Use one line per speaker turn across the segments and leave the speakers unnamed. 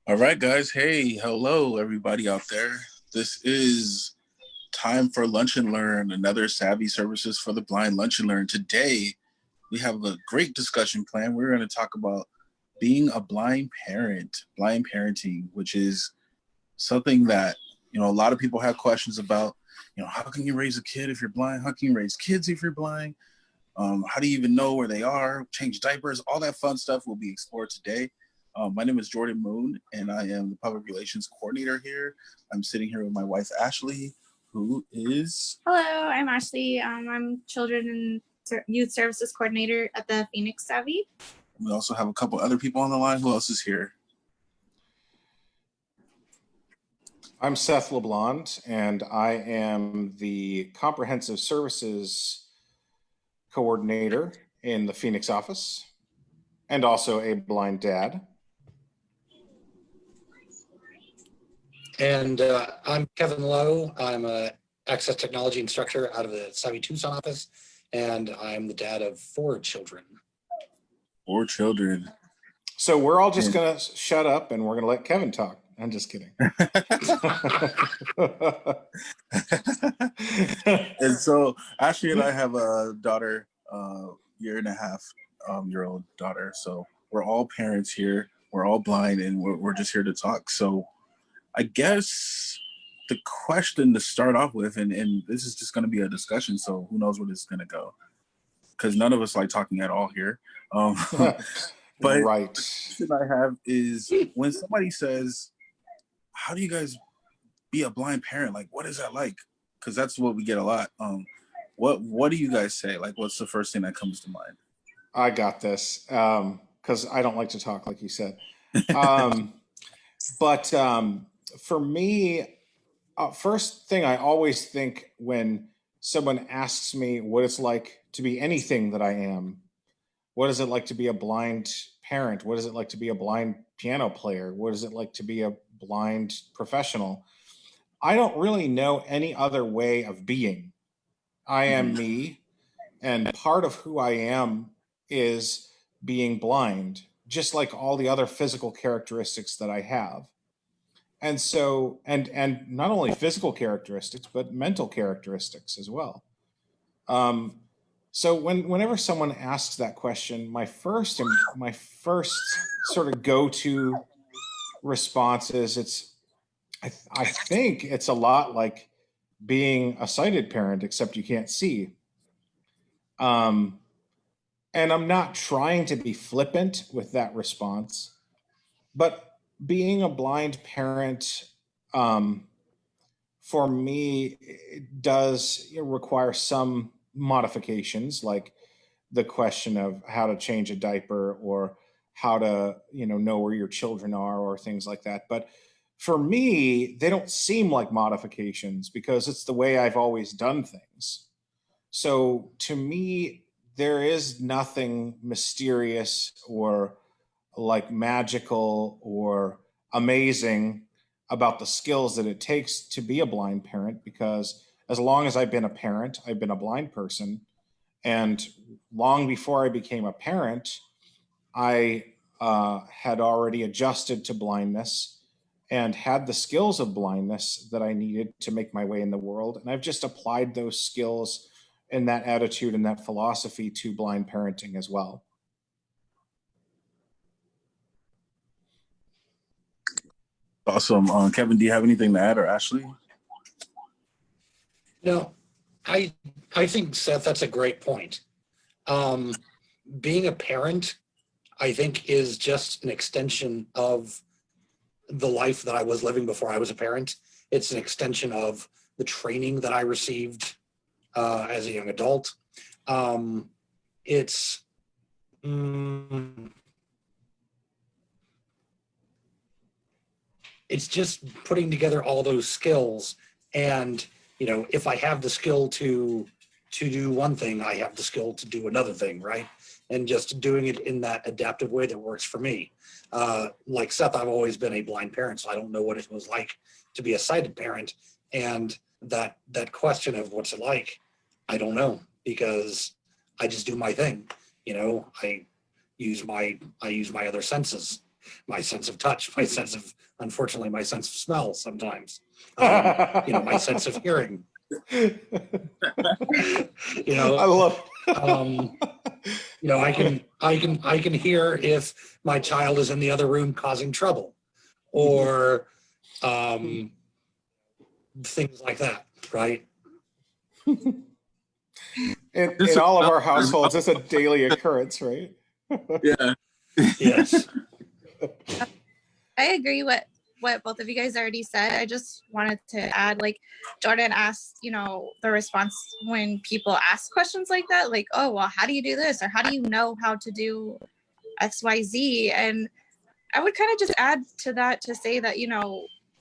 All right, guys. Hey, hello, everybody out there. This is time for Lunch and Learn, another Saavi Services for the Blind Lunch and Learn. Today, we have a great discussion plan. We're going to talk about being a blind parent, blind parenting, which is something that, a lot of people have questions about. How can you raise a kid if you're blind? How can you raise kids if you're blind? How do you even know where they are? Change diapers, all that fun stuff will be explored today. My name is Jordan Moon, and I am the public relations coordinator here. I'm sitting here with my wife, Ashley, who is.
Hello, I'm Ashley. I'm Children and Youth Services Coordinator at the Phoenix Saavi.
We also have a couple other people on the line. Who else is here?
I'm Seth LeBlond, and I am the Comprehensive Services Coordinator in the Phoenix office, and also a blind dad.
And I'm Kevin Lowe. I'm a access technology instructor out of the Saavi Tucson office, and I'm the dad of 4 children.
4 children.
So we're all just going to shut up and we're going to let Kevin talk. I'm just kidding.
And so Ashley and I have a daughter, year and a half year old daughter. So we're all parents here. We're all blind, and we're just here to talk. So I guess the question to start off with, and this is just going to be a discussion, so who knows where this is going to go, because none of us like talking at all here. But
right.
The question I have is, when somebody says, how do you guys be a blind parent? Like, what is that like? Because that's what we get a lot. What do you guys say? Like, what's the first thing that comes to mind?
I got this, because I don't like to talk, like you said. But for me, first thing I always think when someone asks me what it's like to be anything that I am, what is it like to be a blind parent? What is it like to be a blind piano player? What is it like to be a blind professional? I don't really know any other way of being. I am me, and part of who I am is being blind, just like all the other physical characteristics that I have. And so, and not only physical characteristics, but mental characteristics as well. So whenever someone asks that question, my first sort of go-to response is I think it's a lot like being a sighted parent, except you can't see. Um, and I'm not trying to be flippant with that response, but being a blind parent, um, for me, it does require some modifications, like the question of how to change a diaper or how to know where your children are or things like that. But for me, they don't seem like modifications because it's the way I've always done things. So to me, there is nothing mysterious or like magical or amazing about the skills that it takes to be a blind parent, because as long as I've been a parent, I've been a blind person. And long before I became a parent, I had already adjusted to blindness and had the skills of blindness that I needed to make my way in the world. And I've just applied those skills and that attitude and that philosophy to blind parenting as well.
Awesome. Kevin, do you have anything to add, or Ashley?
No, I think, Seth, that's a great point. Being a parent, I think, is just an extension of the life that I was living before I was a parent. It's an extension of the training that I received as a young adult. It's it's just putting together all those skills, and if I have the skill to do one thing, I have the skill to do another thing, right? And just doing it in that adaptive way that works for me. Like Seth, I've always been a blind parent, so I don't know what it was like to be a sighted parent. And that question of what's it like, I don't know, because I just do my thing. I use my other senses, my sense of touch, unfortunately, my sense of smell sometimes, my sense of hearing,
I
you know,
love.
um, I can hear if my child is in the other room causing trouble, or things like that, right?
In all of our households, it's a daily occurrence, right?
Yeah.
Yes.
I agree what both of you guys already said. I just wanted to add, like Jordan asked, the response when people ask questions like that, like, oh, well, how do you do this? Or how do you know how to do XYZ? And I would kind of just add to that to say that,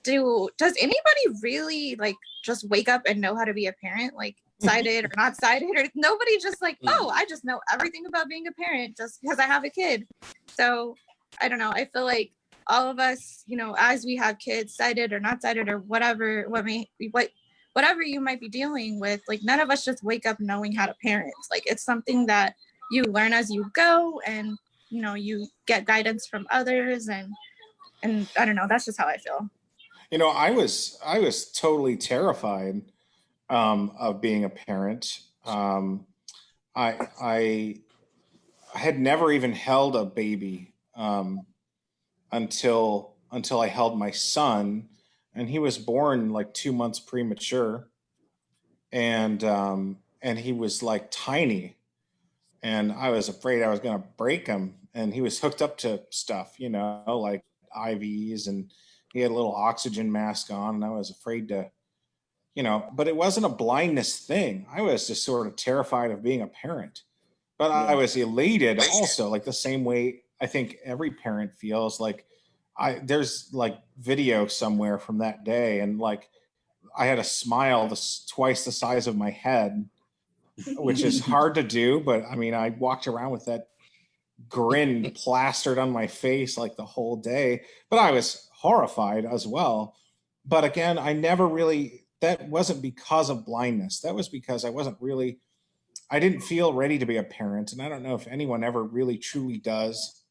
does anybody really like just wake up and know how to be a parent? Like sided or not sided, or nobody just like, oh, I just know everything about being a parent just because I have a kid. So I don't know. I feel like all of us, as we have kids, sided or not sided or whatever, whatever you might be dealing with, like none of us just wake up knowing how to parent. Like it's something that you learn as you go, and you get guidance from others, and I don't know, that's just how I feel.
I was totally terrified of being a parent. I had never even held a baby until I held my son, and he was born like 2 months premature, and he was like tiny, and I was afraid I was going to break him. And he was hooked up to stuff, like IVs, and he had a little oxygen mask on, and I was afraid to, but it wasn't a blindness thing. I was just sort of terrified of being a parent, but I was elated also, like the same way I think every parent feels. Like there's like video somewhere from that day, and like I had a smile twice the size of my head, which is hard to do. But I mean, I walked around with that grin plastered on my face like the whole day, but I was horrified as well. But again, I never really, that wasn't because of blindness. That was because I didn't feel ready to be a parent. And I don't know if anyone ever really truly does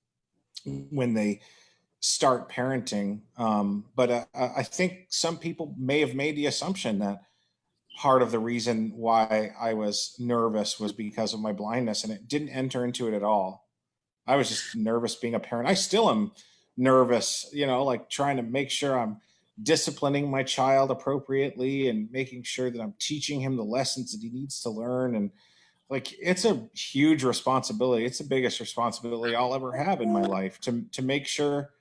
when they start parenting. But I think some people may have made the assumption that part of the reason why I was nervous was because of my blindness, and it didn't enter into it at all. I was just nervous being a parent. I still am nervous, like trying to make sure I'm disciplining my child appropriately and making sure that I'm teaching him the lessons that he needs to learn. And like, it's a huge responsibility. It's the biggest responsibility I'll ever have in my life, to make sure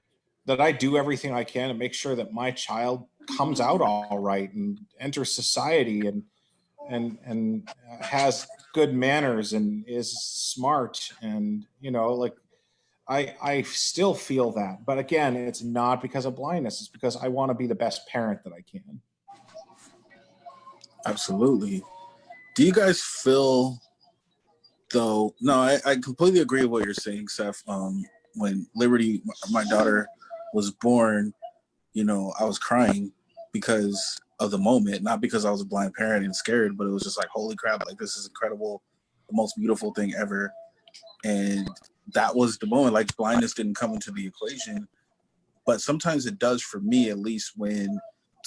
that I do everything I can to make sure that my child comes out all right and enters society, and has good manners and is smart. And like, I still feel that, but again, it's not because of blindness. It's because I want to be the best parent that I can.
Absolutely. Do you guys feel though? No, I completely agree with what you're saying, Seth. When Liberty, my daughter, was born, I was crying because of the moment, not because I was a blind parent and scared, but it was just like, holy crap, like this is incredible, the most beautiful thing ever. And that was the moment. Like blindness didn't come into the equation, but sometimes it does for me, at least when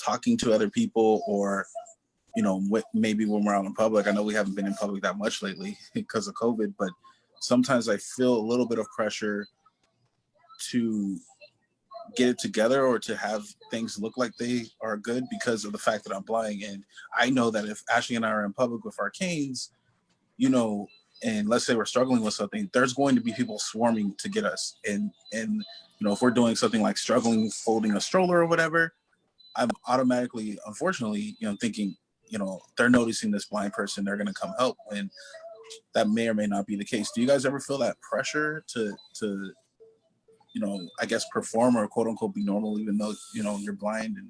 talking to other people, or maybe when we're out in public. I know we haven't been in public that much lately because of COVID, but sometimes I feel a little bit of pressure to get it together or to have things look like they are good because of the fact that I'm blind. And I know that if Ashley and I are in public with our canes, and let's say we're struggling with something, there's going to be people swarming to get us. And if we're doing something like struggling folding a stroller or whatever, I'm automatically, unfortunately, thinking, they're noticing this blind person, they're going to come help, when that may or may not be the case. Do you guys ever feel that pressure to I guess perform or quote unquote be normal, even though, you're blind, and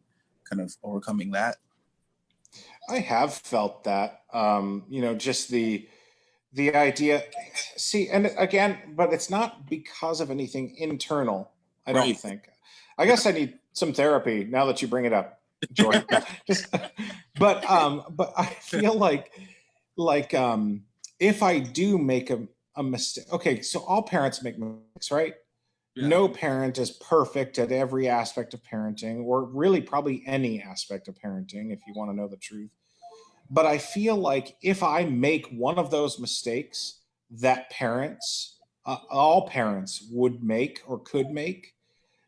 kind of overcoming that?
I have felt that, just the idea. See, and again, but it's not because of anything internal, I don't
Right.
think. I guess I need some therapy now that you bring it up, Jordan. Just, but I feel like if I do make a mistake, okay, so all parents make mistakes, right?
Yeah.
No parent is perfect at every aspect of parenting, or really probably any aspect of parenting, if you want to know the truth. But I feel like if I make one of those mistakes that parents, all parents would make or could make,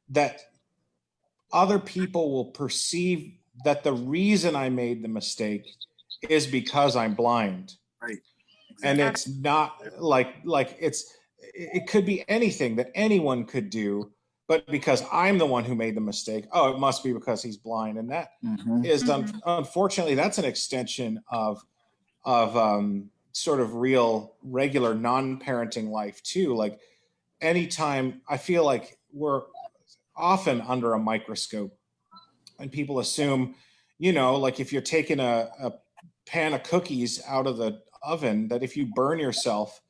that other people will perceive that the reason I made the mistake is because I'm blind.
Right.
And
Exactly.
it's not like it could be anything that anyone could do, but because I'm the one who made the mistake, oh, it must be because he's blind. And that is unfortunately, that's an extension of sort of real regular non-parenting life too. Like anytime, I feel like we're often under a microscope, and people assume, like if you're taking a pan of cookies out of the oven, that if you burn yourself,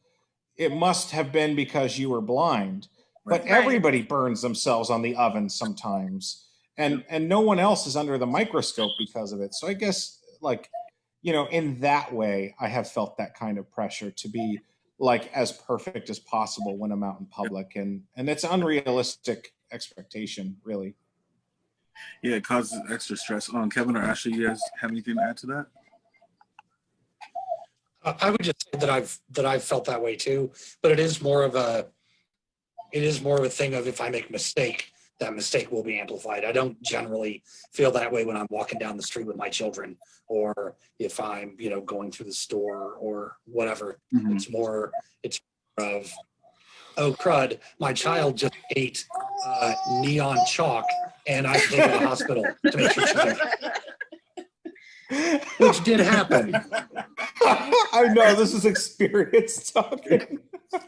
it must have been because you were blind.
Right.
But everybody burns themselves on the oven sometimes, and no one else is under the microscope because of it. So I guess, like, in that way, I have felt that kind of pressure to be like as perfect as possible when I'm out in public, and it's unrealistic expectation, really.
Yeah, it causes extra stress. Kevin or Ashley, you guys have anything to add to that?
I would just say that I've felt that way too, but it is more of a thing of, if I make a mistake, that mistake will be amplified. I don't generally feel that way when I'm walking down the street with my children, or if I'm, going through the store or whatever. It's more of, oh crud, my child just ate neon chalk, and I have to go to the hospital to make sure she's okay. Which did happen.
I know, this is experience talking.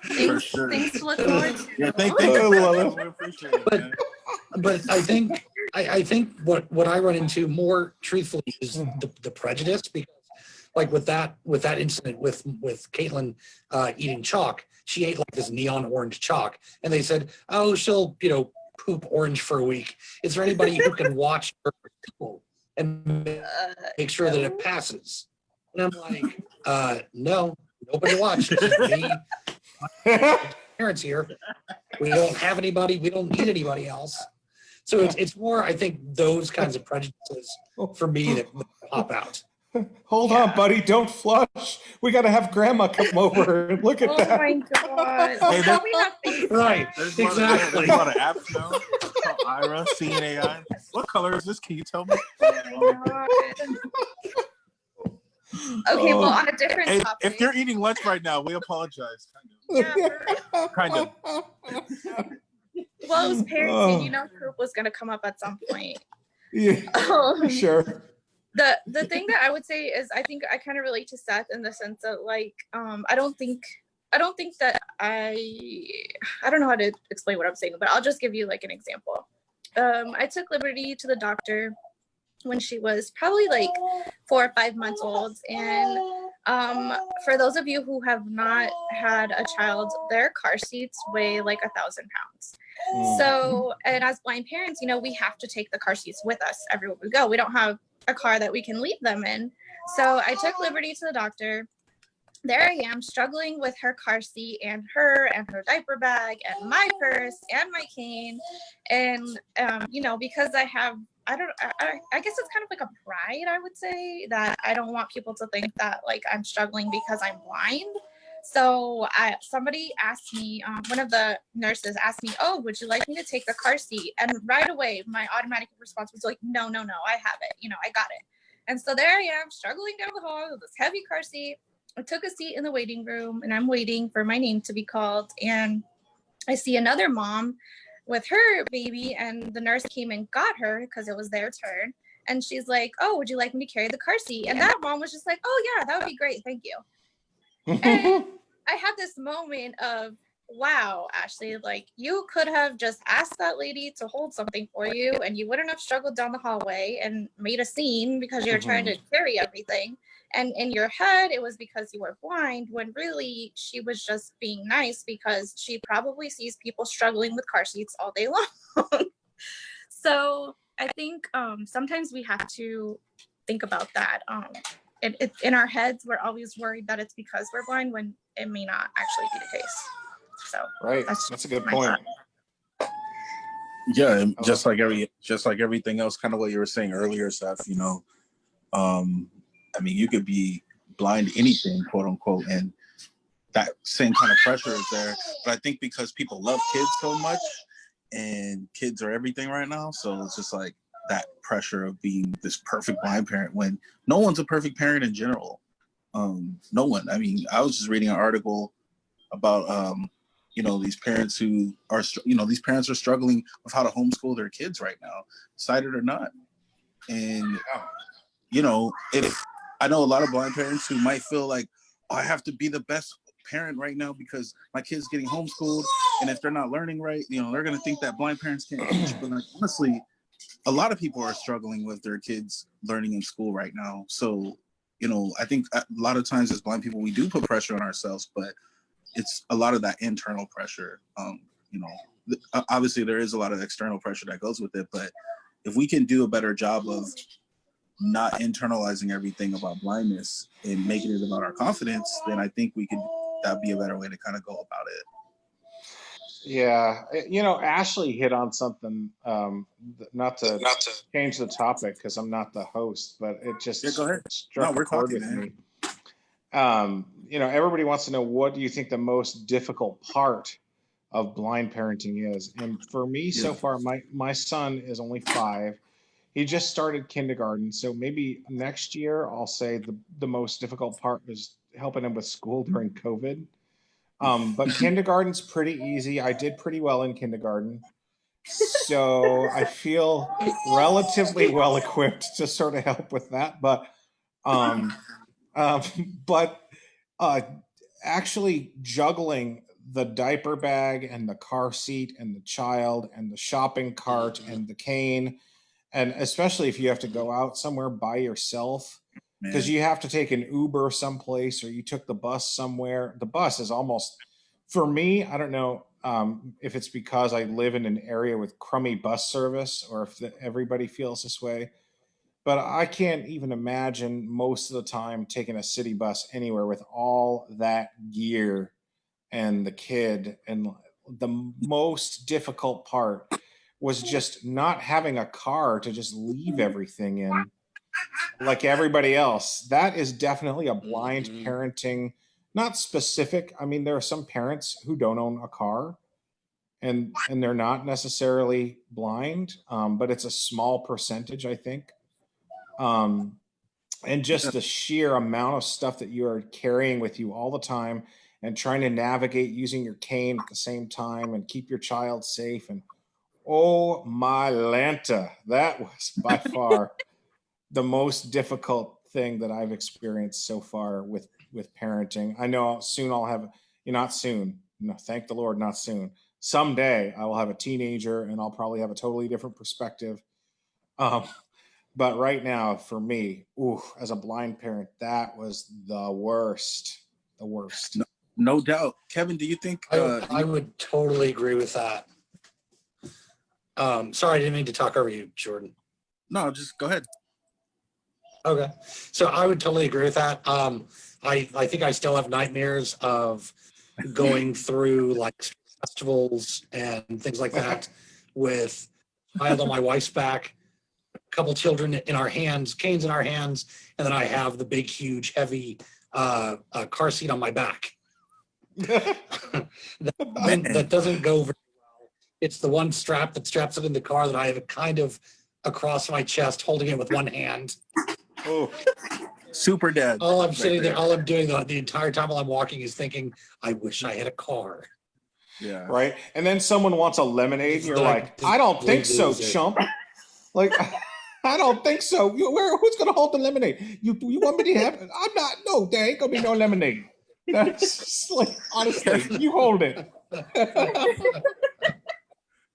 For sure.
Things to look forward to.
Yeah, thank you.
I love it.
We appreciate it, man.
But I think what I run into more truthfully is the prejudice, because like with that incident with Caitlin eating chalk, she ate like this neon orange chalk, and they said, oh, she'll poop orange for a week. Is there anybody who can watch her poop and make sure that it passes? And I'm like, no, nobody watched. Me, parents here. We don't have anybody. We don't need anybody else. So it's more, I think, those kinds of prejudices for me that pop out.
Hold on, buddy. Don't flush. We got to have grandma come over and look at that.
Oh my god.
Hey,
Now we have things.
Right,
There's
exactly.
a lot of apps now. It's called Ira, seeing AI. What color is this? Can you tell me?
Oh my god. Okay, well, on a different
Hey,
topic.
if you're eating lunch right now, we apologize. Kind of.
Well, it was parenting. Poop was going to come up at some point.
Yeah, sure.
The thing that I would say is, I think I kind of relate to Seth in the sense that, like, I don't think that I don't know how to explain what I'm saying, but I'll just give you like an example. I took Liberty to the doctor when she was probably like 4 or 5 months old, and for those of you who have not had a child, their car seats weigh like 1,000 pounds. So, and as blind parents, we have to take the car seats with us everywhere we go. We don't have a car that we can leave them in. So I took Liberty to the doctor. There I am, struggling with her car seat and her diaper bag and my purse and my cane. And, because I guess it's kind of like a pride, I would say, that I don't want people to think that like I'm struggling because I'm blind. So somebody asked me, one of the nurses asked me, oh, would you like me to take the car seat? And right away, my automatic response was like, no, I have it. I got it. And so there I am, struggling down the hall with this heavy car seat. I took a seat in the waiting room, and I'm waiting for my name to be called. And I see another mom with her baby, and the nurse came and got her because it was their turn. And she's like, oh, would you like me to carry the car seat? And that mom was just like, oh yeah, that would be great. Thank you. And I had this moment of, wow, Ashley, like you could have just asked that lady to hold something for you, and you wouldn't have struggled down the hallway and made a scene because you're trying to carry everything. And in your head, it was because you were blind, when really she was just being nice because she probably sees people struggling with car seats all day long. So I think sometimes we have to think about that. In our heads, we're always worried that it's because we're blind, when it may not actually be the case. So
right, that's a good point.
Yeah, and just like everything else, kind of what you were saying earlier, Seth. I mean, you could be blind to anything, quote unquote, and that same kind of pressure is there. But I think because people love kids so much, and kids are everything right now, so it's just like that pressure of being this perfect blind parent when no one's a perfect parent in general. No one. I mean, I was just reading an article about these parents who are these parents are struggling with how to homeschool their kids right now, sighted or not. And if I know a lot of blind parents who might feel like, oh, I have to be the best parent right now because my kid's getting homeschooled, and if they're not learning right, they're going to think that blind parents can't teach. But like, honestly, a lot of people are struggling with their kids learning in school right now. So I think a lot of times as blind people we do put pressure on ourselves, but it's a lot of that internal pressure. Obviously there is a lot of external pressure that goes with it, but if we can do a better job of not internalizing everything about blindness and making it about our confidence, then I think that'd be a better way to kind of go about it.
Yeah, Ashley hit on something. Not to change the topic because I'm not the host, but it just
go ahead.
struck a chord with me. Everybody wants to know, what do you think the most difficult part of blind parenting is? And for me, so far, my son is only 5. He just started kindergarten, so maybe next year I'll say the most difficult part was helping him with school during COVID. But kindergarten's pretty easy. I did pretty well in kindergarten. So I feel relatively well equipped to sort of help with that. But but actually juggling the diaper bag and the car seat and the child and the shopping cart and the cane, and especially if you have to go out somewhere by yourself, because you have to take an Uber someplace or you took the bus somewhere. The bus is almost, for me, I don't know if it's because I live in an area with crummy bus service or if everybody feels this way, but I can't even imagine most of the time taking a city bus anywhere with all that gear and the kid. And the most difficult part was just not having a car to just leave everything in like everybody else. That is definitely a blind parenting, not specific. I mean, there are some parents who don't own a car and they're not necessarily blind, but it's a small percentage, I think. Um, and just the sheer amount of stuff that you are carrying with you all the time and trying to navigate using your cane at the same time and keep your child safe. And oh my Lanta, that was by far the most difficult thing that I've experienced so far with parenting. I know soon I'll have, not soon, no, thank the Lord, not soon. Someday I will have a teenager and I'll probably have a totally different perspective. Um, but right now, for me, as a blind parent, that was the worst. The worst.
No doubt. Kevin, do you think
I would totally agree with that. Sorry, I didn't mean to talk over you, Jordan.
No, just go ahead.
Okay. So I would totally agree with that. I think I still have nightmares of going through like festivals and things like that with a child on my wife's back, a couple children in our hands, canes in our hands, and then I have the big, huge, heavy car seat on my back. that doesn't go very well. It's the one strap that straps it in the car that I have it kind of across my chest, holding it with one hand.
Oh, super dad.
All I'm sitting there, all I'm doing the entire time while I'm walking is thinking, I wish I had a car.
Yeah.
Right. And then someone wants a lemonade, and you're like, I don't think so, chump. Like, I don't think so. Who's gonna hold the lemonade? You want me to have? I'm not. No, there ain't gonna be no lemonade. That's just like, honestly, you hold it.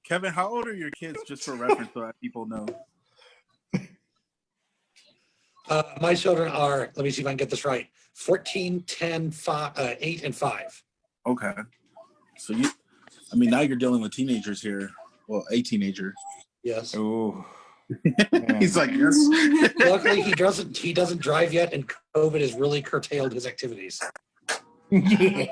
Kevin, how old are your kids, just for reference, so that people know?
My children are, let me see if I can get this right, 14, 10, 5, 8, and 5.
Okay. So now you're dealing with teenagers here. Well, a teenager.
Yes.
Ooh.
He's like, yes.
Luckily, he doesn't drive yet, and COVID has really curtailed his activities.
Yeah.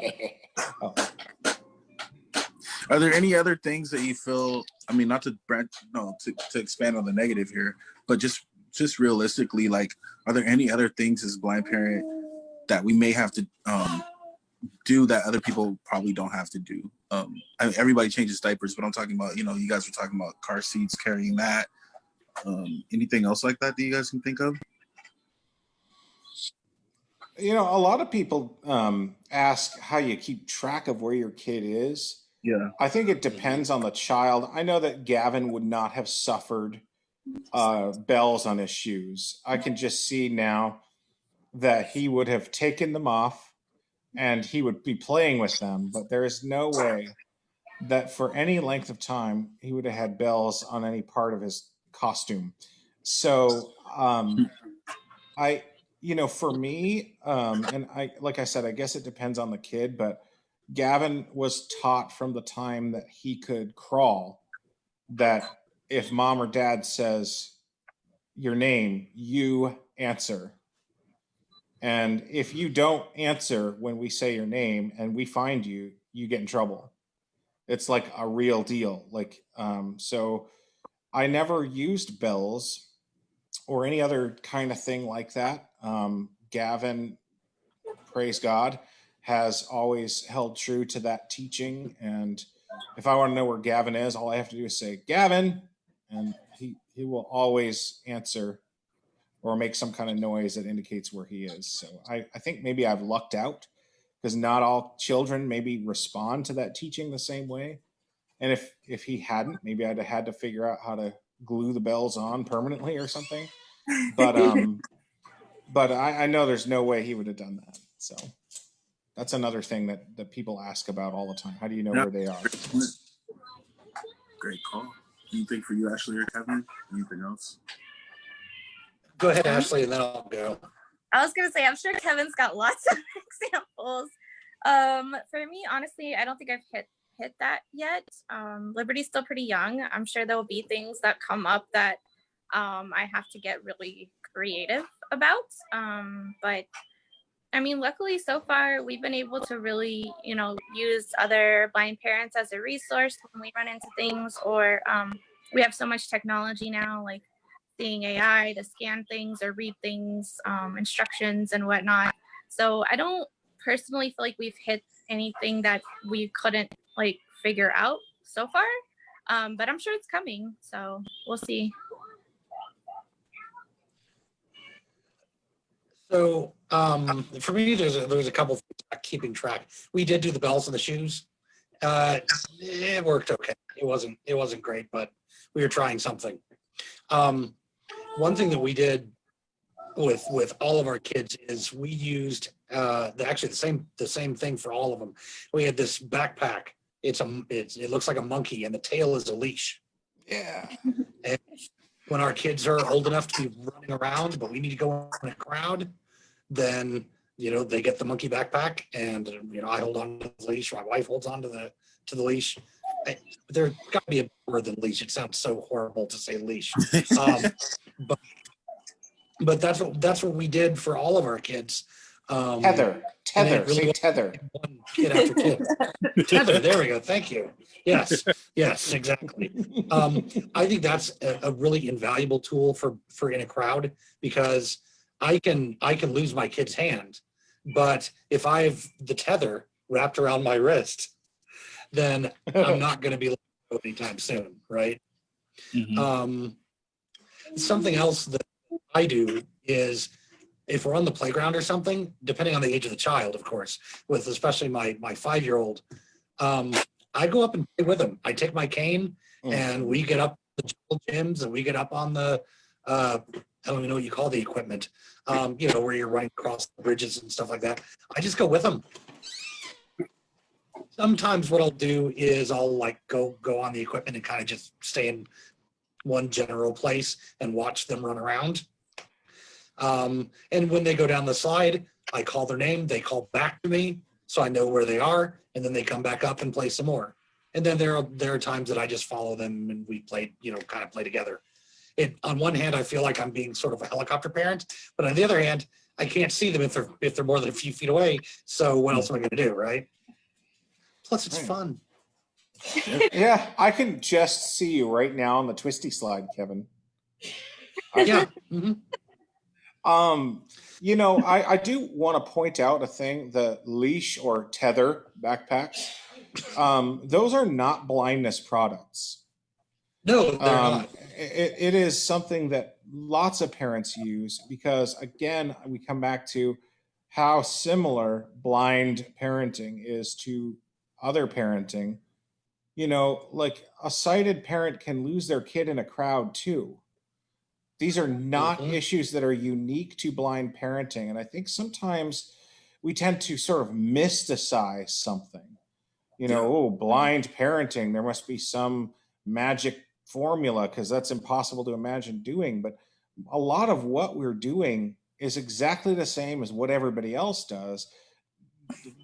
Are there any other things that you feel? I mean, not to branch, no, to expand on the negative here, but just realistically, like, are there any other things as a blind parent that we may have to do that other people probably don't have to do? I mean, everybody changes diapers, but I'm talking about, you know, you guys were talking about car seats, carrying that. Anything else like that you guys can think of?
You know, a lot of people ask how you keep track of where your kid is.
Yeah.
I think it depends on the child. I know that Gavin would not have suffered bells on his shoes. I can just see now that he would have taken them off and he would be playing with them, but there is no way that for any length of time he would have had bells on any part of his costume. So I, you know, for me, and I, like I said, I guess it depends on the kid, but Gavin was taught from the time that he could crawl that if mom or dad says your name, you answer. And if you don't answer when we say your name and we find you, you get in trouble. It's like a real deal. Like, so I never used bells or any other kind of thing like that. Gavin, praise God, has always held true to that teaching. And if I want to know where Gavin is, all I have to do is say, Gavin, and he will always answer or make some kind of noise that indicates where he is. So I think maybe I've lucked out because not all children maybe respond to that teaching the same way. And if he hadn't, maybe I'd have had to figure out how to glue the bells on permanently or something. But I know there's no way he would have done that. So that's another thing that people ask about all the time. How do you know where they are?
Great call. Anything for you, Ashley or Kevin? Anything else?
Go ahead, Ashley, and then I'll go.
I was gonna say, I'm sure Kevin's got lots of examples. For me, honestly, I don't think I've hit that yet. Liberty's still pretty young. I'm sure there will be things that come up that I have to get really creative about. But I mean, luckily so far we've been able to really, you know, use other blind parents as a resource when we run into things, or we have so much technology now, like seeing AI to scan things or read things, instructions and whatnot. So I don't personally feel like we've hit anything that we couldn't like figure out so far. But I'm sure it's coming. So we'll see.
So for me, there's a couple things about keeping track. We did do the bells and the shoes. It worked okay. It wasn't great, but we were trying something. One thing that we did with all of our kids is we used actually the same thing for all of them. We had this backpack. It looks like a monkey, and the tail is a leash.
Yeah.
And when our kids are old enough to be running around, but we need to go in a crowd, then they get the monkey backpack, and I hold on to the leash. My wife holds on to the leash. There's got to be a better than leash. It sounds so horrible to say leash, but that's what we did for all of our kids.
Tether, really say tether.
One kid after kid. Tether. There we go. Thank you. Yes, exactly. I think that's a really invaluable tool for in a crowd, because I can lose my kid's hand, but if I have the tether wrapped around my wrist, then I'm not going to be anytime soon, right? Mm-hmm. Something else that I do is, if we're on the playground or something, depending on the age of the child, of course, with especially my 5-year-old, I go up and play with him. I take my cane and we get up the gyms, and we get up on the I don't even know what you call the equipment, where you're running across the bridges and stuff like that. I just go with them. Sometimes what I'll do is I'll go on the equipment and kind of just stay in one general place and watch them run around. And when they go down the slide, I call their name, they call back to me, so I know where they are, and then they come back up and play some more. And then there are times that I just follow them and we play, kind of play together. On one hand, I feel like I'm being sort of a helicopter parent, but on the other hand, I can't see them if they're more than a few feet away. So what else am I going to do, right? Plus, it's fun.
Yeah, I can just see you right now on the twisty slide, Kevin.
Yeah. Mhm.
I do want to point out a thing: the leash or tether backpacks. Those are not blindness products.
No, they're not.
It is something that lots of parents use because, again, we come back to how similar blind parenting is to other parenting. Like a sighted parent can lose their kid in a crowd too. These are not
Mhm.
issues that are unique to blind parenting. And I think sometimes we tend to sort of mysticize something.
Yeah.
Oh, blind parenting, there must be some magic formula because that's impossible to imagine doing. But a lot of what we're doing is exactly the same as what everybody else does.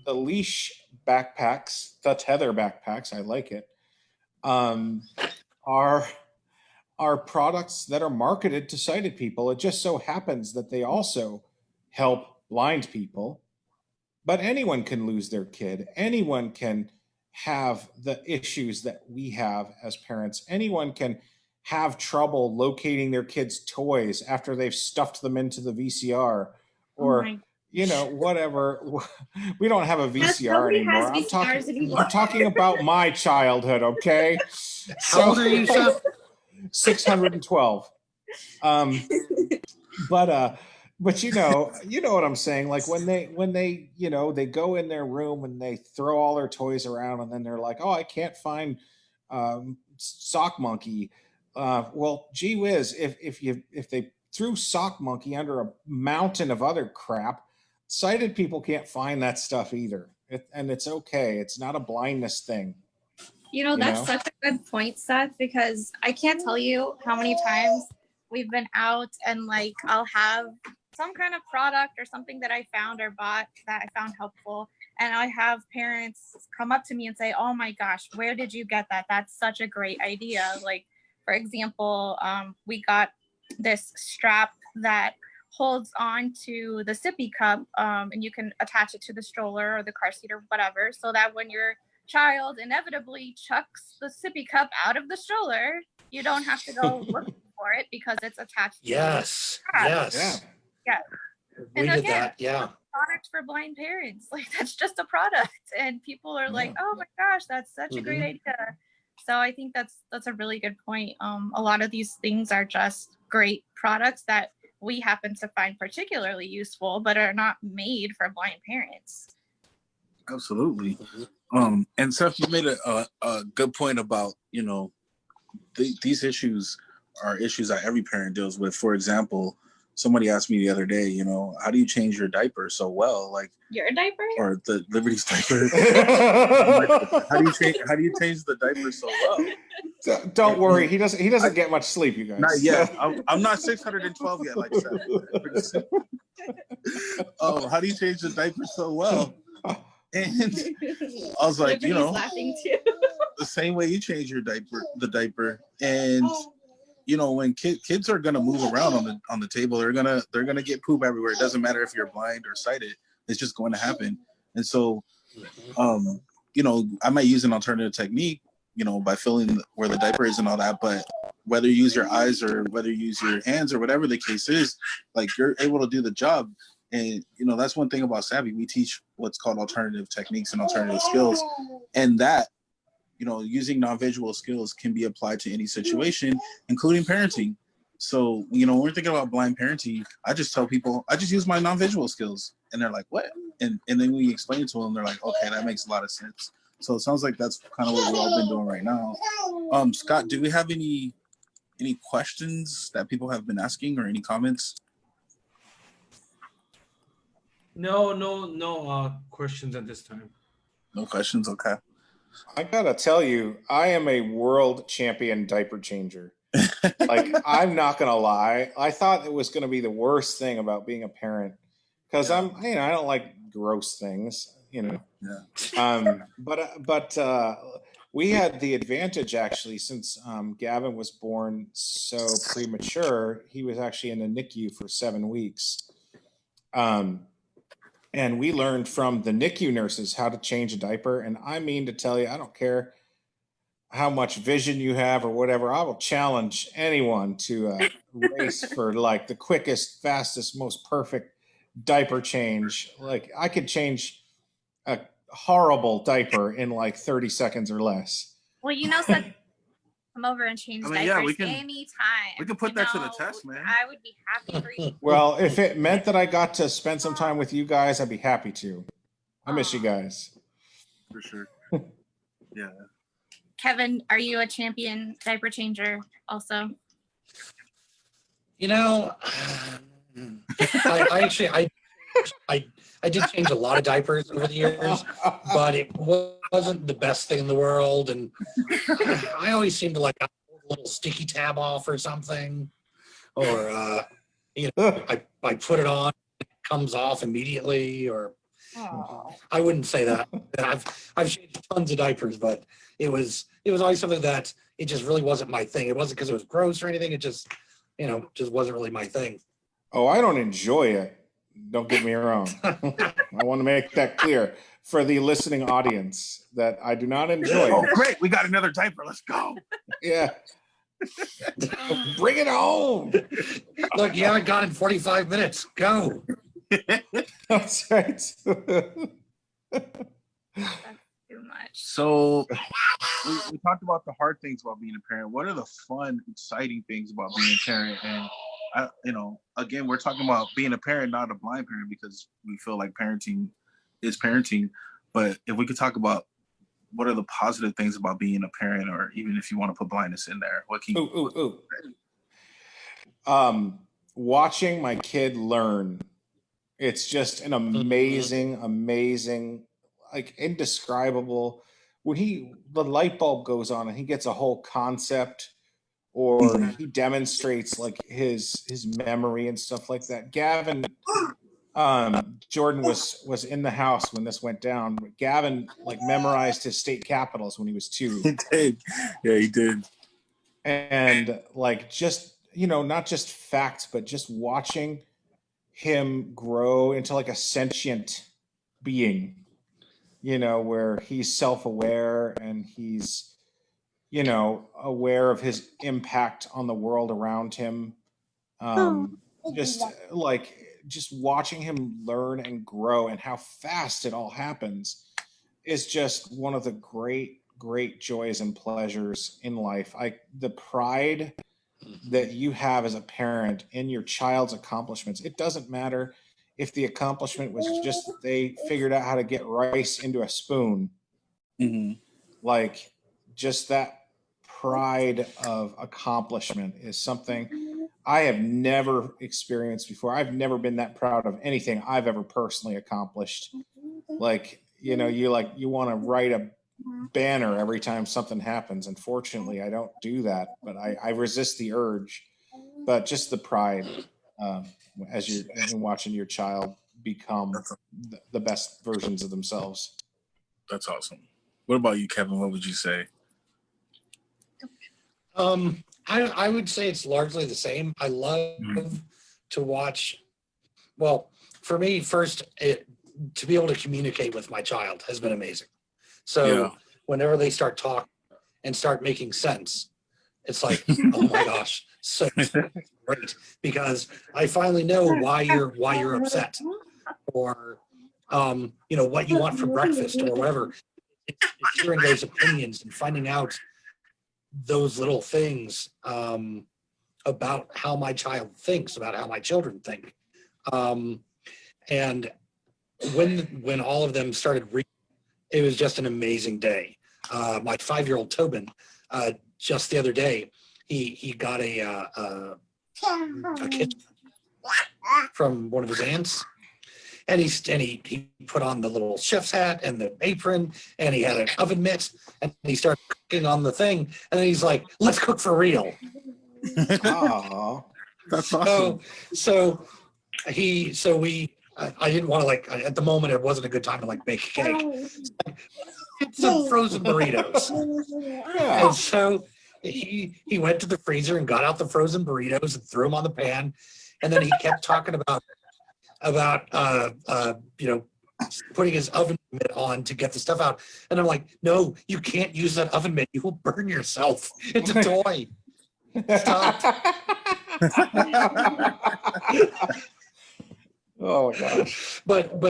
The leash backpacks, the tether backpacks, I like it, um, are products that are marketed to sighted people. It just so happens that they also help blind people, but anyone can lose their kid. Anyone can have the issues that we have as parents. Anyone can have trouble locating their kids' toys after they've stuffed them into the VCR
Oh
or
my.
whatever. We don't have a
Yes,
VCR
nobody has
anymore.
VCRs
I'm
anymore.
talking about my childhood, okay?
How
So
old are you, Seth?
612. Um, but but what I'm saying. Like when they they go in their room and they throw all their toys around, and then they're like, oh, I can't find Sock Monkey. Well, gee whiz, if they threw Sock Monkey under a mountain of other crap, sighted people can't find that stuff either. And it's okay. It's not a blindness thing.
That's such a good point, Seth, because I can't tell you how many times we've been out and like I'll have some kind of product or something that I found or bought that I found helpful. And I have parents come up to me and say, oh my gosh, where did you get that? That's such a great idea. Like, for example, we got this strap that holds on to the sippy cup, and you can attach it to the stroller or the car seat or whatever, so that when your child inevitably chucks the sippy cup out of the stroller, you don't have to go looking for it because it's attached to the
Yes.
strap.
Yeah.
Yeah.
We
And
did
again,
that. Yeah.
product for blind parents. Like that's just a product. And people are like, oh my gosh, that's such a great idea. So I think that's a really good point. A lot of these things are just great products that we happen to find particularly useful, but are not made for blind parents.
Absolutely. And Seth, you made a good point about these issues are issues that every parent deals with. For example, somebody asked me the other day, how do you change your diaper so well? Like
Your diaper?
or the Liberty's diaper. How do you change the diaper so well?
Don't worry, he doesn't get much sleep, you guys.
Not yet. I'm not 612 yet, like Seth. How do you change the diaper so well? And I was like,
laughing too.
the same way you change the diaper. And when kids are gonna move around on the table, they're gonna get poop everywhere. It doesn't matter if you're blind or sighted; it's just going to happen. And so, I might use an alternative technique, by filling where the diaper is and all that. But whether you use your eyes or whether you use your hands or whatever the case is, like you're able to do the job. And that's one thing about Saavi. We teach what's called alternative techniques and alternative skills, and that using non-visual skills can be applied to any situation, including parenting. So, when we're thinking about blind parenting, I just tell people, I just use my non-visual skills. And they're like, what? And then we explain it to them. They're like, okay, that makes a lot of sense. So it sounds like that's kind of what we've all been doing right now. Scott, do we have any questions that people have been asking or any comments?
No questions at this time.
No questions? Okay.
I gotta tell you, I am a world champion diaper changer. Like, I'm not gonna lie. I thought it was gonna be the worst thing about being a parent because I don't like gross things.
Yeah.
But we had the advantage actually since Gavin was born so premature. He was actually in the NICU for 7 weeks. And we learned from the NICU nurses how to change a diaper. And I mean to tell you, I don't care how much vision you have or whatever. I will challenge anyone to race for like the quickest, fastest, most perfect diaper change. Like I could change a horrible diaper in like 30 seconds or less.
Well, Seth, come over and change
I mean, yeah,
diapers
we can-
anytime.
we can put that to the test, man.
I would be happy for you.
Well, if it meant that I got to spend some time with you guys, I'd be happy to. I miss you guys.
For sure. Yeah.
Kevin, are you a champion diaper changer also?
I actually I did change a lot of diapers over the years, but it wasn't the best thing in the world, and I always seem to like a little sticky tab off or something, or I put it on, it comes off immediately, or I wouldn't say that. I've changed tons of diapers, but it was always something that it just really wasn't my thing. It wasn't because it was gross or anything. It just just wasn't really my thing.
Oh, I don't enjoy it. Don't get me wrong. I want to make that clear for the listening audience that I do not enjoy
Oh,
it.
great. We got another diaper. Let's go.
Yeah. Bring it on.
Look, you haven't gone in 45 minutes. Go.
That's right.
Too much.
So we talked about the hard things about being a parent. What are the fun, exciting things about being a parent? And again, we're talking about being a parent, not a blind parent, because we feel like parenting is parenting. But if we could talk about what are the positive things about being a parent, or even if you want to put blindness in there, what can you?
Watching my kid learn, it's just an amazing, like indescribable. When the light bulb goes on and he gets a whole concept, or he demonstrates like his memory and stuff like that. Gavin, Jordan was in the house when this went down. Gavin like memorized his state capitals when he was 2.
He did. Yeah, he did.
And like just not just facts, but just watching him grow into like a sentient being, where he's self-aware and he's aware of his impact on the world around him. Just watching him learn and grow and how fast it all happens is just one of the great joys and pleasures in life. The pride that you have as a parent in your child's accomplishments. It doesn't matter if the accomplishment was just they figured out how to get rice into a spoon. Like just that pride of accomplishment is something I have never experienced before. I've never been that proud of anything I've ever personally accomplished. Like, you want to write a banner every time something happens. Unfortunately, I don't do that, but I resist the urge. But just the pride as you're watching your child become the best versions of themselves.
That's awesome. What about you, Kevin? What would you say?
I would say it's largely the same. I love to watch. Well, for me, first, to be able to communicate with my child has been amazing. So whenever they start talking and start making sense, it's like, oh my gosh, so great, because I finally know why you're upset, or what you want for breakfast or whatever. It's hearing those opinions and finding out those little things about how my child thinks, about how my children think. And when all of them started reading, it was just an amazing day. My 5-year-old Tobin, just the other day, he got a kit from one of his aunts, and he put on the little chef's hat and the apron, and he had an oven mitt, and he started cooking on the thing, and then he's like, "Let's cook for real."
Oh,
that's awesome.
So we. I didn't want to at the moment it wasn't a good time to bake a cake. It's some frozen burritos. And so he went to the freezer and got out the frozen burritos and threw them on the pan, and then he kept talking about putting his oven mitt on to get the stuff out. And I'm like, no, you can't use that oven mitt. You will burn yourself. It's a toy. Stop.
Oh my gosh.
But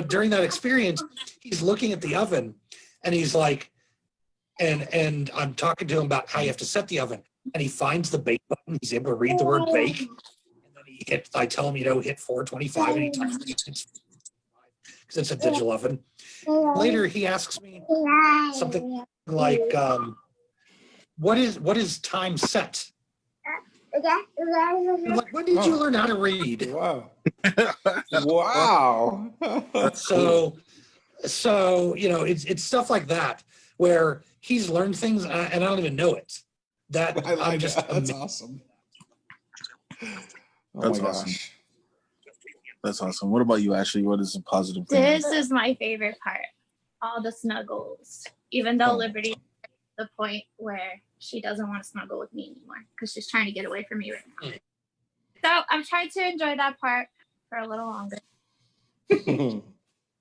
during that experience, he's looking at the oven and he's like, and I'm talking to him about how you have to set the oven. And he finds the bake button. He's able to read the word bake. And then I tell him, hit 425 and he touches it because it's a digital oven. Later, he asks me something like, what is time set? I'm like, when did you learn how to read?
Wow. Wow.
So it's stuff like that where he's learned things and I don't even know it. That I'm just
that's awesome. Oh
That's
my
awesome.
gosh.
That's awesome. What about you, Ashley? What is a positive thing?
This is my favorite part. All the snuggles. Even though Liberty is at the point where she doesn't want to snuggle with me anymore because she's trying to get away from me right now. So I'm trying to enjoy that part for a little longer.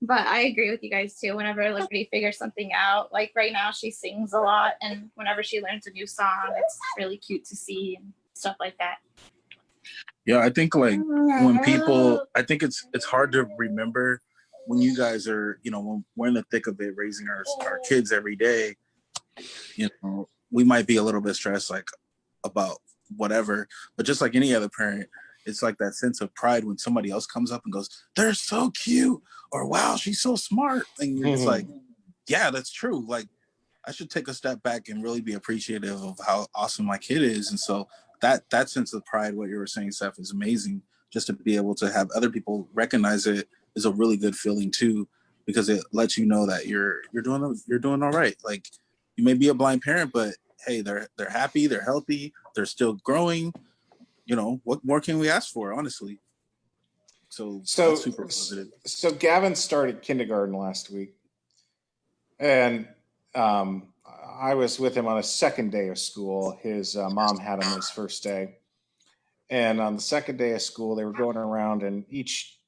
But I agree with you guys too. Whenever Liberty figures something out, like right now she sings a lot, and whenever she learns a new song, it's really cute to see and stuff like that.
Yeah, I think like when people, I think it's hard to remember when you guys are, when we're in the thick of it, raising our kids every day, we might be a little bit stressed like about whatever, but just like any other parent, it's like that sense of pride when somebody else comes up and goes, they're so cute, or wow, she's so smart. And you're just like, yeah, that's true. Like I should take a step back and really be appreciative of how awesome my kid is. And so that sense of pride, what you were saying, Seth, is amazing. Just to be able to have other people recognize it is a really good feeling too, because it lets you know that you're doing all right. Like you may be a blind parent, but hey, they're happy, they're healthy, they're still growing. What more can we ask for, honestly? So that's super positive.
So Gavin started kindergarten last week, and I was with him on a second day of school. His mom had him his first day. And on the second day of school, they were going around and each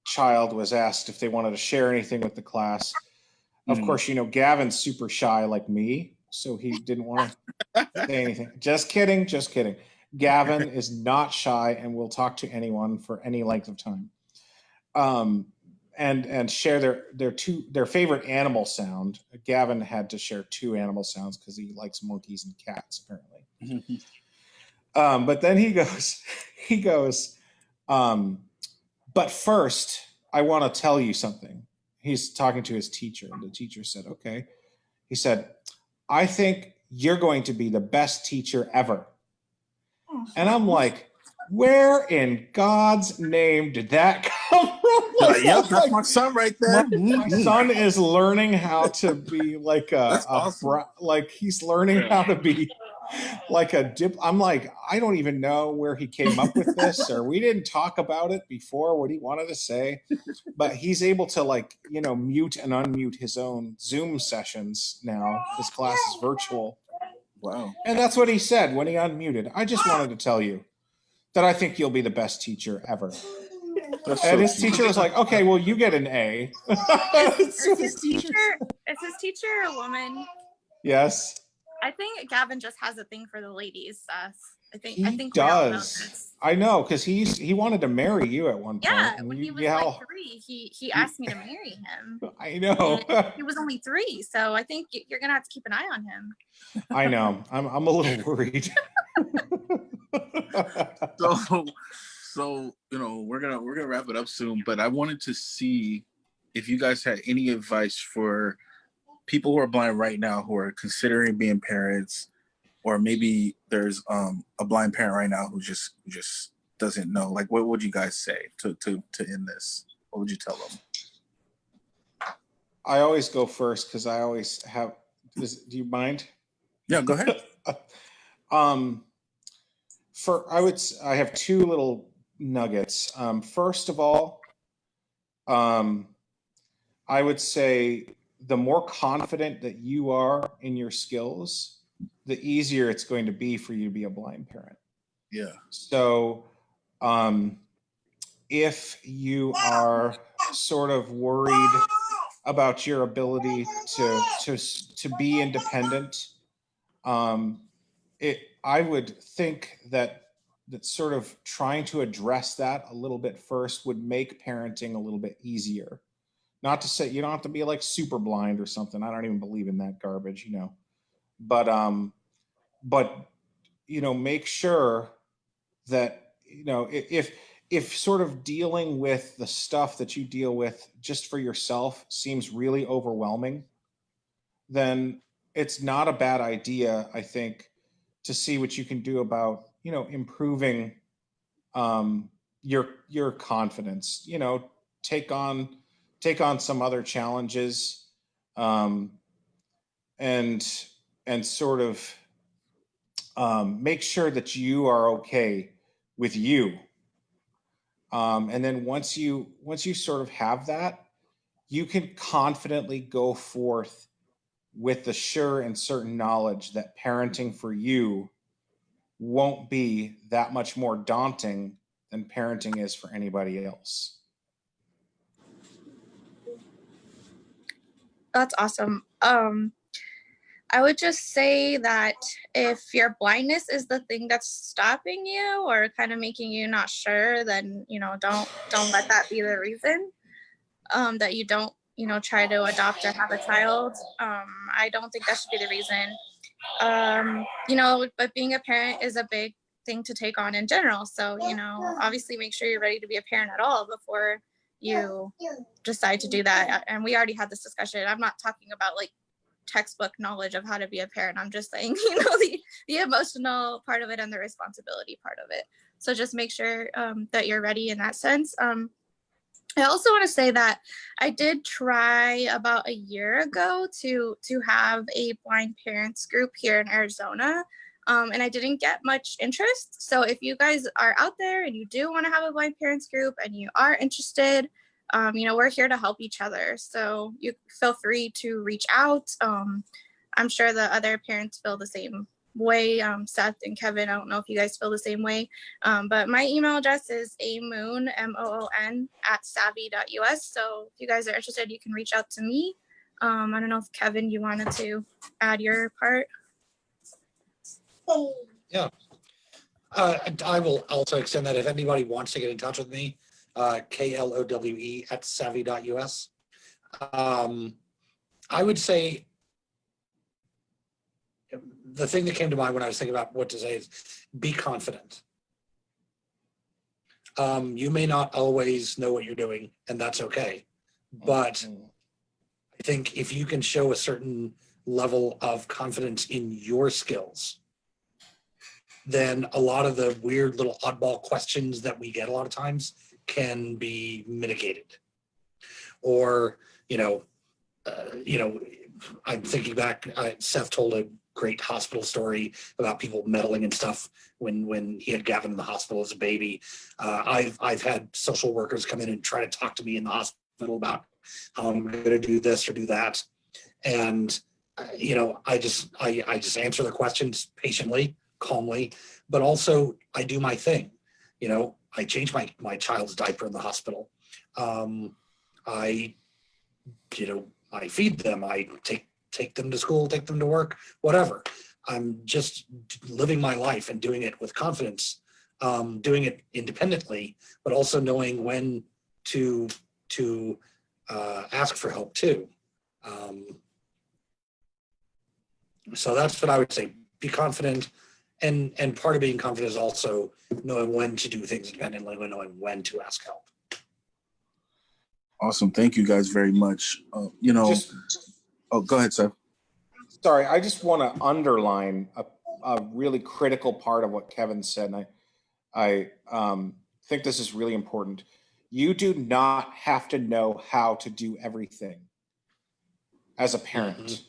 child was asked if they wanted to share anything with the class. Of course, Gavin's super shy like me, so he didn't want to say anything. Just kidding. Gavin is not shy and will talk to anyone for any length of time. And share their favorite animal sound. Gavin had to share 2 animal sounds because he likes monkeys and cats, apparently. But then he goes, but first, I want to tell you something. He's talking to his teacher, and the teacher said, okay. He said, I think you're going to be the best teacher ever. And I'm like, where in God's name did that come from?
Yep, that's my son right there.
My son is learning how to be like
awesome.
like he's learning how to be like a dip. I'm like, I don't even know where he came up with this, or we didn't talk about it before what he wanted to say, but he's able to mute and unmute his own Zoom sessions now. His class is virtual.
Wow.
And that's what he said when he unmuted. I just wanted to tell you that I think you'll be the best teacher ever. And his teacher was like, okay, well, you get an A.
Is his teacher a woman?
Yes.
I think Gavin just has a thing for the ladies. I think
He
we all know
does.
this.
I know, because he wanted to marry you at one point.
Yeah, when he was like 3, he asked me to marry him.
I know.
He was only 3, so I think you're gonna have to keep an eye on him.
I know. I'm a little worried.
So we're gonna wrap it up soon, but I wanted to see if you guys had any advice for people who are blind right now who are considering being parents, or maybe there's a blind parent right now who just doesn't know. Like, what would you guys say to end this? What would you tell them?
I always go first because I always have. Do you mind?
Yeah, go ahead.
I have 2 little nuggets. First of all, I would say the more confident that you are in your skills, the easier it's going to be for you to be a blind parent.
Yeah.
So, if you are sort of worried about your ability to be independent, I would think that sort of trying to address that a little bit first would make parenting a little bit easier. Not to say you don't have to be like super blind or something. I don't even believe in that garbage, But but make sure that if sort of dealing with the stuff that you deal with just for yourself seems really overwhelming, then it's not a bad idea, I think, to see what you can do about improving your confidence. Take on some other challenges, um, and sort of make sure that you are okay with you. And then once you sort of have that, you can confidently go forth with the sure and certain knowledge that parenting for you won't be that much more daunting than parenting is for anybody else.
That's awesome. I would just say that if your blindness is the thing that's stopping you or kind of making you not sure, then don't let that be the reason that you don't try to adopt or have a child. I don't think that should be the reason. But being a parent is a big thing to take on in general. So obviously make sure you're ready to be a parent at all before you decide to do that. And we already had this discussion. I'm not talking about like textbook knowledge of how to be a parent. I'm just saying, the emotional part of it and the responsibility part of it. So just make sure that you're ready in that sense. I also want to say that I did try about a year ago to have a blind parents group here in Arizona. And I didn't get much interest. So if you guys are out there and you do want to have a blind parents group and you are interested, we're here to help each other. So you feel free to reach out. I'm sure the other parents feel the same way. Seth and Kevin, I don't know if you guys feel the same way. But my email address is amoon, MOON, @saavi.us. So if you guys are interested, you can reach out to me. I don't know if Kevin, you wanted to add your part.
Yeah. I will also extend that if anybody wants to get in touch with me, KLOWE @saavi.us. I would say the thing that came to mind when I was thinking about what to say is be confident. You may not always know what you're doing, and that's okay. But I think if you can show a certain level of confidence in your skills, then a lot of the weird little oddball questions that we get a lot of times can be mitigated. Or, I'm thinking back, Seth told a great hospital story about people meddling and stuff when he had Gavin in the hospital as a baby. I've had social workers come in and try to talk to me in the hospital about how I'm going to do this or do that. And, I just answer the questions patiently, calmly, but also I do my thing. I change my child's diaper in the hospital. I feed them. I take them to school, take them to work, whatever. I'm just living my life and doing it with confidence, doing it independently, but also knowing when to ask for help too. So that's what I would say. Be confident, and part of being confident is also knowing when to do things independently, knowing when to ask help.
Awesome. Thank you guys very much. Oh, go ahead, Seth.
Sorry, I just want to underline a really critical part of what Kevin said, and I think this is really important. You do not have to know how to do everything as a parent. Mm-hmm.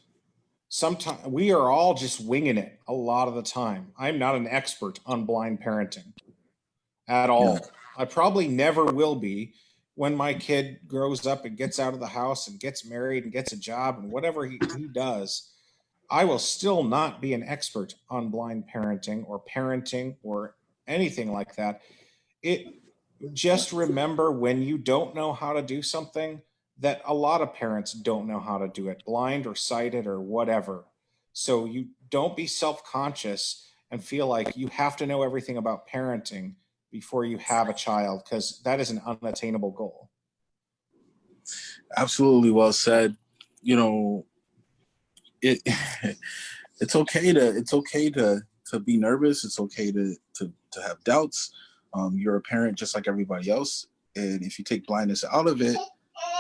Sometimes we are all just winging it a lot of the time. I'm not an expert on blind parenting at all. Yeah. I probably never will be. When my kid grows up and gets out of the house and gets married and gets a job and whatever he does, I will still not be an expert on blind parenting or anything like that. just remember when you don't know how to do something that a lot of parents don't know how to do it, blind or sighted or whatever. So you don't be self-conscious and feel like you have to know everything about parenting before you have a child, because that is an unattainable goal.
Absolutely well said. You know, it it's okay to be nervous. It's okay to have doubts. You're a parent just like everybody else, and if you take blindness out of it,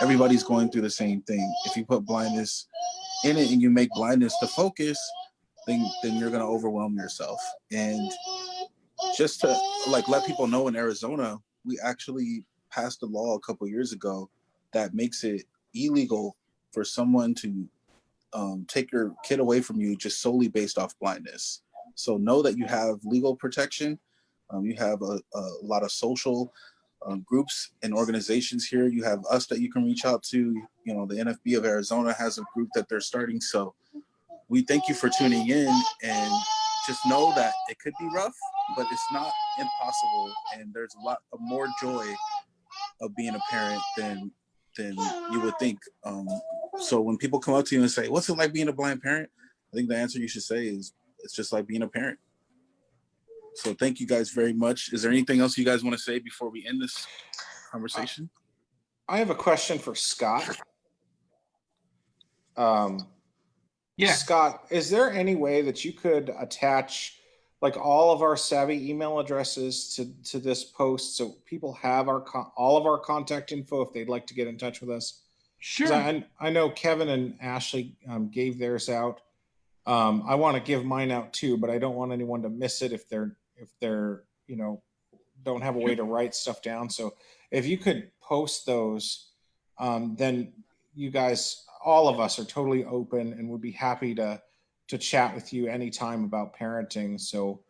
everybody's going through the same thing. If you put blindness in it and you make blindness the focus, then you're gonna overwhelm yourself. And just to like let people know, in Arizona, we actually passed a law a couple years ago that makes it illegal for someone to take your kid away from you just solely based off blindness. So know that you have legal protection. You have a lot of social groups and organizations here. You have us that you can reach out to. You know, the NFB of Arizona has a group that they're starting. So we thank you for tuning in, and just know that it could be rough, but it's not impossible. And there's a lot of more joy of being a parent than you would think. So when people come up to you and say, "What's it like being a blind parent?" I think the answer you should say is, "It's just like being a parent." So thank you guys very much. Is there anything else you guys want to say before we end this conversation?
I have a question for Scott.
Yeah,
Scott, is there any way that you could attach like all of our Savvy email addresses to this post so people have all of our contact info if they'd like to get in touch with us? Because
sure.
I know Kevin and Ashley gave theirs out. I want to give mine out too, but I don't want anyone to miss it if they're don't have a way
Sure.
to write stuff down. So if you could post those, then you guys, all of us, are totally open and would be happy to chat with you anytime about parenting. So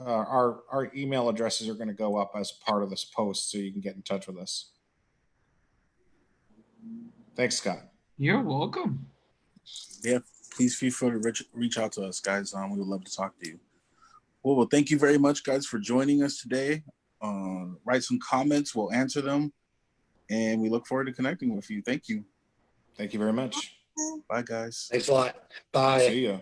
our email addresses are going to go up as part of this post, so you can get in touch with us. Thanks, Scott.
You're welcome.
Yeah, please feel free to reach out to us, guys. We would love to talk to you. Well, thank you very much, guys, for joining us today. Write some comments. We'll answer them. And we look forward to connecting with you. Thank you.
Thank you very much.
Bye, guys.
Thanks a lot. Bye.
See ya.